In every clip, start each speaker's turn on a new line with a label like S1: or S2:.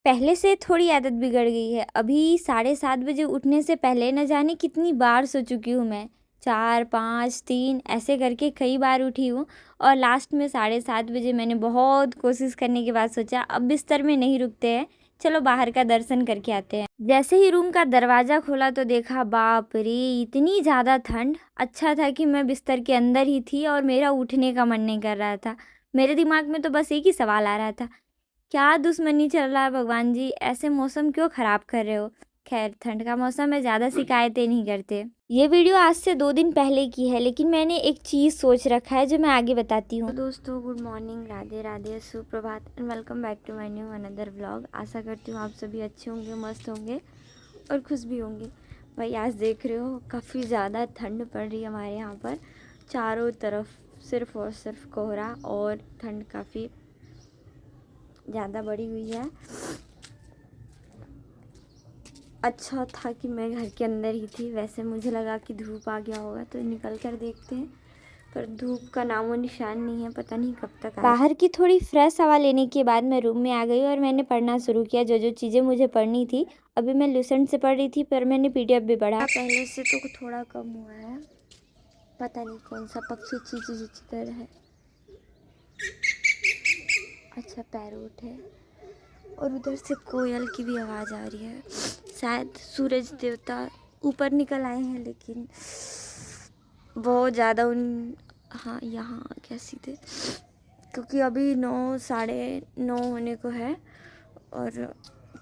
S1: पहले से थोड़ी आदत बिगड़ गई है। अभी 7:30 बजे उठने से पहले न जाने कितनी बार सो चुकी हूँ मैं। 4, 5, 3 ऐसे करके कई बार उठी हूँ और लास्ट में 7:30 बजे मैंने बहुत कोशिश करने के बाद सोचा अब बिस्तर में नहीं रुकते हैं, चलो बाहर का दर्शन करके आते हैं। जैसे ही रूम का दरवाज़ा खोला तो देखा बाप रे! इतनी ज़्यादा ठंड। अच्छा था कि मैं बिस्तर के अंदर ही थी और मेरा उठने का मन नहीं कर रहा था। मेरे दिमाग में तो बस एक ही सवाल आ रहा था, क्या दुश्मनी चल रहा है भगवान जी, ऐसे मौसम क्यों ख़राब कर रहे हो। खैर ठंड का मौसम है, ज़्यादा शिकायतें नहीं करते। ये वीडियो आज से 2 दिन पहले की है, लेकिन मैंने एक चीज़ सोच रखा है जो मैं आगे बताती हूँ। तो दोस्तों गुड मॉर्निंग, राधे राधे, सुप्रभात and welcome back to my new another vlog. आशा करती हूँ आप सभी अच्छे होंगे, मस्त होंगे और खुश भी होंगे। भाई आज देख रहे हो काफ़ी ज़्यादा ठंड पड़ रही है हमारे यहाँ पर। चारों तरफ सिर्फ और सिर्फ कोहरा और ठंड काफ़ी ज़्यादा बढ़ी हुई है। अच्छा था कि मैं घर के अंदर ही थी, वैसे मुझे लगा कि धूप आ गया होगा तो निकल कर देखते हैं, पर धूप का नामो निशान नहीं है, पता नहीं कब तक आए। बाहर की थोड़ी फ्रेश हवा लेने के बाद मैं रूम में आ गई और मैंने पढ़ना शुरू किया जो जो चीज़ें मुझे पढ़नी थी। अभी मैं लुसेंट से पढ़ रही थी, पर मैंने पीडीएफ भी पढ़ा। पहले से तो थोड़ा कम हुआ है, पता नहीं कौन सा पक्षी चीची कर है। अच्छा पैरोट है और उधर से कोयल की भी आवाज़ आ रही है। शायद सूरज देवता ऊपर निकल आए हैं, लेकिन बहुत ज़्यादा हाँ यहाँ आ गया सीधे, क्योंकि अभी 9, 9:30 होने को है और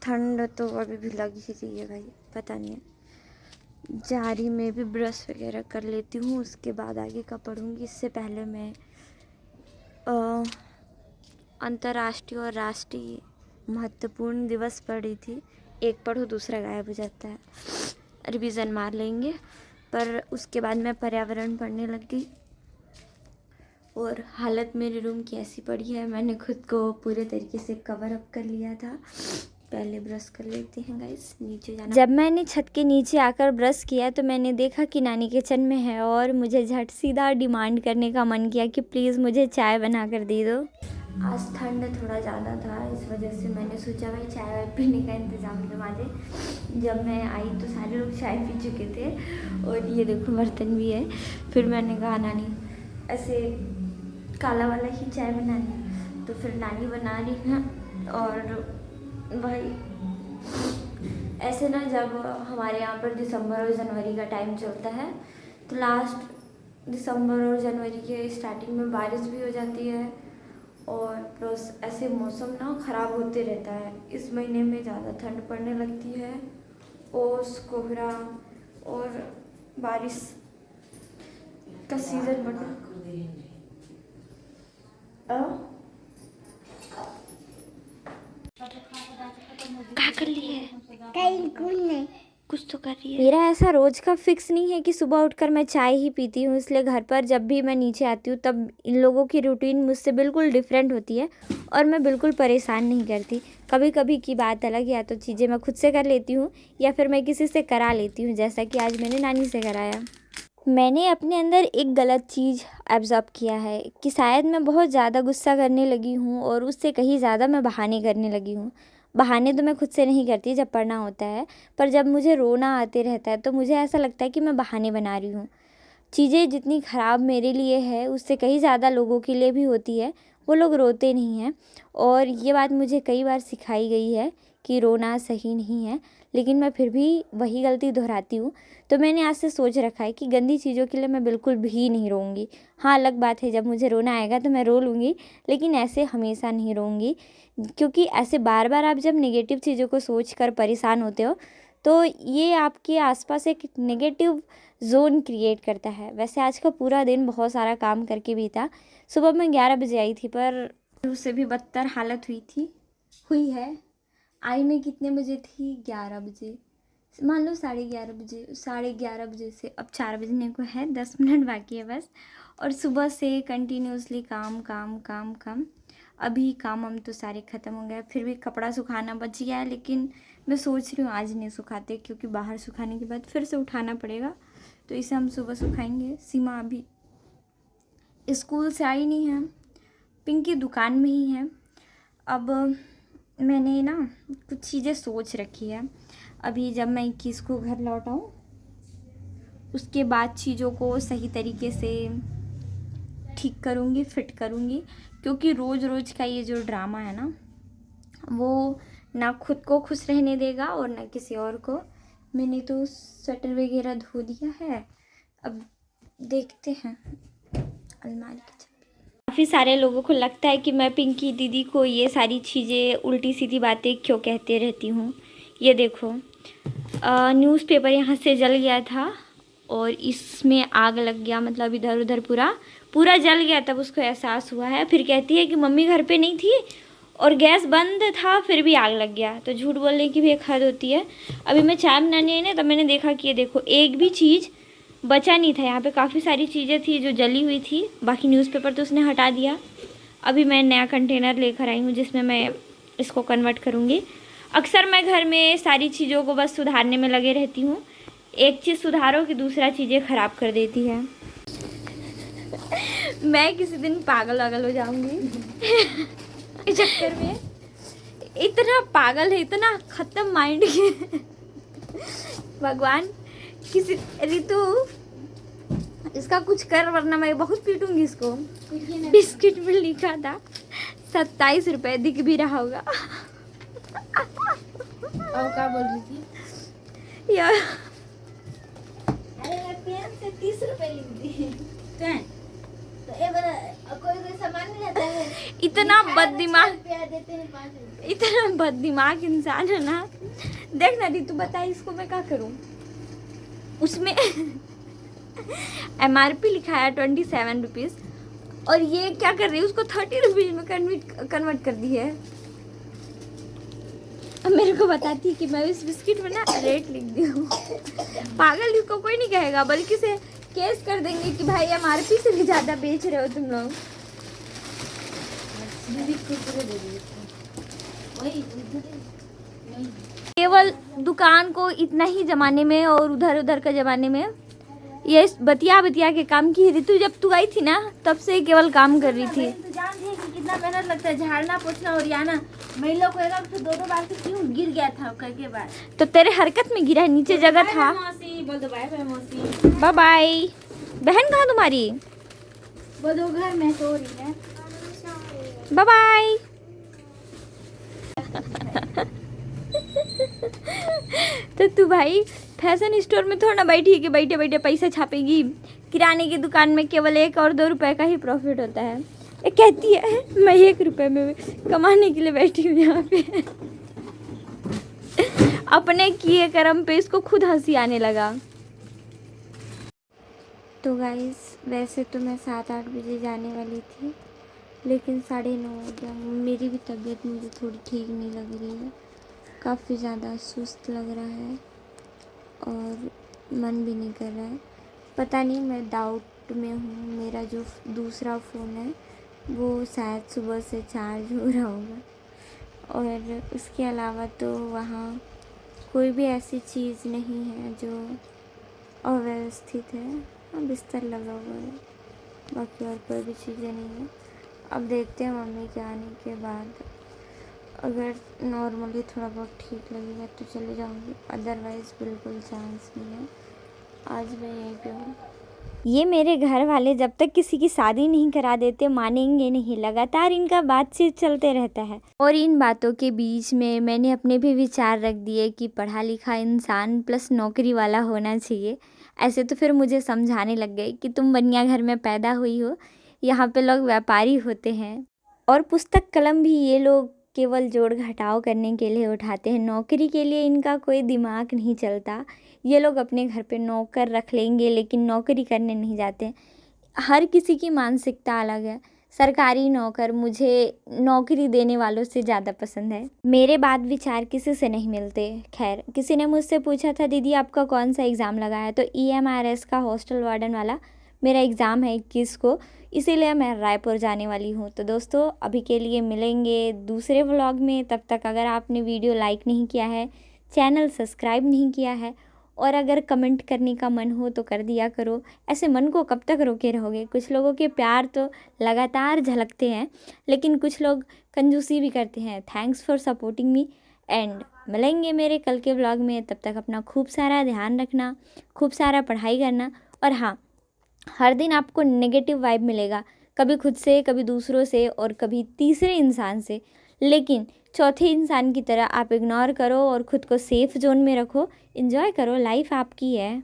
S1: ठंड तो अभी भी लग ही रही है भाई, पता नहीं है। जारी में भी ब्रश वगैरह कर लेती हूँ, उसके बाद आगे का पढ़ूँगी। इससे पहले मैं अंतर्राष्ट्रीय और राष्ट्रीय महत्वपूर्ण दिवस पढ़ रही थी। एक पढ़ो दूसरा गायब हो जाता है, रिवीजन मार लेंगे। पर उसके बाद मैं पर्यावरण पढ़ने लग गई और हालत मेरे रूम की ऐसी पड़ी है, मैंने खुद को पूरे तरीके से कवर अप कर लिया था। पहले ब्रश कर लेते हैं गाइस, नीचे जाना। जब मैंने छत के नीचे आकर ब्रश किया तो मैंने देखा कि नानी किचन में है और मुझे झट सीधा डिमांड करने का मन किया कि प्लीज़ मुझे चाय बना कर दे दो। आज ठंड थोड़ा ज़्यादा था, इस वजह से मैंने सोचा भाई चाय वाय पीने का इंतज़ाम करवा दे। जब मैं आई तो सारे लोग चाय पी चुके थे और ये देखो बर्तन भी है। फिर मैंने कहा नानी ऐसे काला वाला ही चाय बनानी, तो फिर नानी बना रही है। और भाई ऐसे ना जब हमारे यहाँ पर दिसंबर और जनवरी का टाइम चलता है तो लास्ट दिसंबर और जनवरी के स्टार्टिंग में बारिश भी हो जाती है और प्लस ऐसे मौसम ना ख़राब होते रहता है। इस महीने में ज़्यादा ठंड पड़ने लगती है, ओस कोहरा और बारिश का सीज़न बढ़ना। क्या कर रही है? कुछ तो कर रही है। मेरा ऐसा रोज़ का फिक्स नहीं है कि सुबह उठकर मैं चाय ही पीती हूँ, इसलिए घर पर जब भी मैं नीचे आती हूँ तब इन लोगों की रूटीन मुझसे बिल्कुल डिफरेंट होती है और मैं बिल्कुल परेशान नहीं करती। कभी कभी की बात अलग, या तो चीज़ें मैं खुद से कर लेती हूँ या फिर मैं किसी से करा लेती हूँ, जैसा कि आज मैंने नानी से कराया। मैंने अपने अंदर एक गलत चीज़ एब्जॉर्ब किया है कि शायद मैं बहुत ज़्यादा गुस्सा करने लगी हूँ और उससे कहीं ज़्यादा मैं बहाने करने लगी हूँ। बहाने तो मैं खुद से नहीं करती जब पढ़ना होता है, पर जब मुझे रोना आते रहता है तो मुझे ऐसा लगता है कि मैं बहाने बना रही हूँ। चीज़ें जितनी ख़राब मेरे लिए है उससे कहीं ज़्यादा लोगों के लिए भी होती है, वो लोग रोते नहीं हैं। और ये बात मुझे कई बार सिखाई गई है कि रोना सही नहीं है, लेकिन मैं फिर भी वही गलती दोहराती हूँ। तो मैंने आज से सोच रखा है कि गंदी चीज़ों के लिए मैं बिल्कुल भी नहीं रोऊंगी। हाँ अलग बात है जब मुझे रोना आएगा तो मैं रो लूँगी, लेकिन ऐसे हमेशा नहीं रोऊंगी, क्योंकि ऐसे बार बार आप जब नेगेटिव चीज़ों को सोच कर परेशान होते हो तो ये आपके आसपास एक नेगेटिव जोन क्रिएट करता है। वैसे आज का पूरा दिन बहुत सारा काम करके भी था। सुबह मैं 11 बजे आई थी, पर उससे भी बदतर हालत हुई है। आई मैं कितने बजे थी? 11 बजे, मान लो 11:30 बजे। 11:30 बजे से अब 4 बजने को है, 10 मिनट बाकी है बस। और सुबह से कंटिन्यूसली काम काम काम काम। अभी काम हम तो सारे ख़त्म हो गए, फिर भी कपड़ा सुखाना बच गया है, लेकिन मैं सोच रही हूँ आज नहीं सुखाते, क्योंकि बाहर सुखाने के बाद फिर से उठाना पड़ेगा, तो इसे हम सुबह सुखाएंगे। सीमा अभी स्कूल से आई नहीं है, पिंकी दुकान में ही है। अब मैंने ना कुछ चीज़ें सोच रखी है। अभी जब मैं 21 को घर लौट आऊँ उसके बाद चीज़ों को सही तरीके से ठीक करूँगी, फिट करूँगी, क्योंकि रोज़ रोज़ का ये जो ड्रामा है ना वो ना खुद को खुश रहने देगा और ना किसी और को। मैंने तो स्वेटर वगैरह धो दिया है, अब देखते हैं अलमारी की। काफ़ी सारे लोगों को लगता है कि मैं पिंकी दीदी को ये सारी चीज़ें उल्टी सीधी बातें क्यों कहते रहती हूँ। ये देखो, न्यूज़पेपर यहाँ से जल गया था और इसमें आग लग गया, मतलब इधर उधर पूरा पूरा जल गया। तब उसको एहसास हुआ है, फिर कहती है कि मम्मी घर पे नहीं थी और गैस बंद था फिर भी आग लग गया। तो झूठ बोलने की भी एक हद होती है। अभी मैं चाय बनाने आई ना, तब मैंने देखा कि ये देखो एक भी चीज़ बचा नहीं था। यहाँ पे काफ़ी सारी चीज़ें थी जो जली हुई थी, बाकी न्यूज़पेपर तो उसने हटा दिया। अभी मैं नया कंटेनर लेकर आई हूँ जिसमें मैं इसको कन्वर्ट करूँगी। अक्सर मैं घर में सारी चीज़ों को बस सुधारने में लगे रहती हूँ। एक चीज़ सुधारो कि दूसरा चीज़ें ख़राब कर देती है। मैं किसी दिन पागल वागल हो जाऊँगी इस चक्कर में। इतना पागल है, इतना ख़त्म माइंड है भगवान। किसी ऋतु इसका कुछ कर वरना मैं बहुत पीटूंगी इसको। बिस्किट में लिखा था 27 रुपए, दिख भी रहा होगा।
S2: और क्या बोल रही थी
S1: यार?
S2: अरे मैं पेन से 30 रुपए लिख दी पेन, तो ये बड़ा कोई सामान नहीं आता है।
S1: इतना बददिमाग,
S2: रुपया देते हैं 5 रुपए।
S1: इतना बददिमाग इंसान है ना। देख ना ऋतु, बता इसको मैं क्या करूं। उसमें MRP लिखा है 27 रुपीज़ और ये क्या कर रही है, उसको 30 रुपीज़ में कन्वर्ट कर दी है। अब मेरे को बताती कि मैं इस बिस्किट में ना रेट लिख दी हूँ। पागल, इसको कोई नहीं कहेगा, बल्कि से केस कर देंगे कि भाई MRP से भी ज़्यादा बेच रहे हो तुम लोग।
S2: दीदी कुरकुरे दे दी वही
S1: केवल दुकान को इतना ही जमाने में और उधर उधर का जमाने में ये बतिया बतिया के काम की। ऋतु जब तू आई थी ना तब से केवल काम कर रही थी।
S2: तो जानती है कि कितना मेहनत लगता है झाड़ना पोछना और याना। महिला को एक तो 2 बार से क्यों गिर गया था करके बाद।
S1: तो तेरे हरकत में गिरा है, नीचे जगह था।
S2: मौसी बोल दो, बाय बाय मौसी।
S1: Bye bye. बहन कहाँ तुम्हारी?
S2: बोल दो घर में सो रही है।
S1: Bye bye. तो तू भाई फैशन स्टोर में थोड़ा ना बैठी है कि बैठे बैठे पैसा छापेगी। किराने की दुकान में केवल 1 और 2 रुपए का ही प्रॉफिट होता है। ये कहती है मैं 1 रुपए में कमाने के लिए बैठी हूँ यहाँ पे। अपने किए कर्म पे इसको खुद हंसी आने लगा। तो गाइस, वैसे तो मैं 7-8 बजे जाने वाली थी, लेकिन 9:30 हो गया। मेरी भी तबीयत मुझे थोड़ी ठीक नहीं लग रही है, काफ़ी ज़्यादा सुस्त लग रहा है और मन भी नहीं कर रहा है। पता नहीं, मैं डाउट में हूँ। मेरा जो दूसरा फ़ोन है वो शायद सुबह से चार्ज हो रहा होगा और उसके अलावा तो वहाँ कोई भी ऐसी चीज़ नहीं है जो अव्यवस्थित है। हाँ, बिस्तर लगा हुआ है, बाकी और कोई भी चीज़ें नहीं है। अब देखते हैं मम्मी के आने के बाद, अगर नॉर्मली थोड़ा बहुत ठीक लगेगा तो चले जाऊँगी, अदरवाइज़ बिल्कुल चांस नहीं है। आज मैं यहीं पे हूँ। ये मेरे घर वाले जब तक किसी की शादी नहीं करा देते मानेंगे नहीं। लगातार इनका बातचीत चलते रहता है और इन बातों के बीच में मैंने अपने भी विचार रख दिए कि पढ़ा लिखा इंसान प्लस नौकरी वाला होना चाहिए। ऐसे तो फिर मुझे समझाने लग गए कि तुम बनिया घर में पैदा हुई हो, यहाँ पे लोग व्यापारी होते हैं और पुस्तक कलम भी ये लोग केवल जोड़ घटाव करने के लिए उठाते हैं। नौकरी के लिए इनका कोई दिमाग नहीं चलता। ये लोग अपने घर पे नौकर रख लेंगे लेकिन नौकरी करने नहीं जाते। हर किसी की मानसिकता अलग है। सरकारी नौकर मुझे नौकरी देने वालों से ज़्यादा पसंद है। मेरे बाद विचार किसी से नहीं मिलते। खैर, किसी ने मुझसे पूछा था दीदी आपका कौन सा एग्ज़ाम लगा है, तो EMRS का हॉस्टल वार्डन वाला मेरा एग्ज़ाम है 21 को, इसीलिए मैं रायपुर जाने वाली हूँ। तो दोस्तों, अभी के लिए मिलेंगे दूसरे व्लॉग में। तब तक अगर आपने वीडियो लाइक नहीं किया है, चैनल सब्सक्राइब नहीं किया है और अगर कमेंट करने का मन हो तो कर दिया करो। ऐसे मन को कब तक रोके रहोगे? कुछ लोगों के प्यार तो लगातार झलकते हैं, लेकिन कुछ लोग कंजूसी भी करते हैं। Thanks for supporting me and मिलेंगे मेरे कल के व्लॉग में। तब तक अपना खूब सारा ध्यान रखना, खूब सारा पढ़ाई करना। और हाँ, हर दिन आपको नेगेटिव वाइब मिलेगा, कभी खुद से, कभी दूसरों से और कभी तीसरे इंसान से, लेकिन चौथे इंसान की तरह आप इग्नोर करो और ख़ुद को सेफ़ जोन में रखो। एंजॉय करो, लाइफ आपकी है।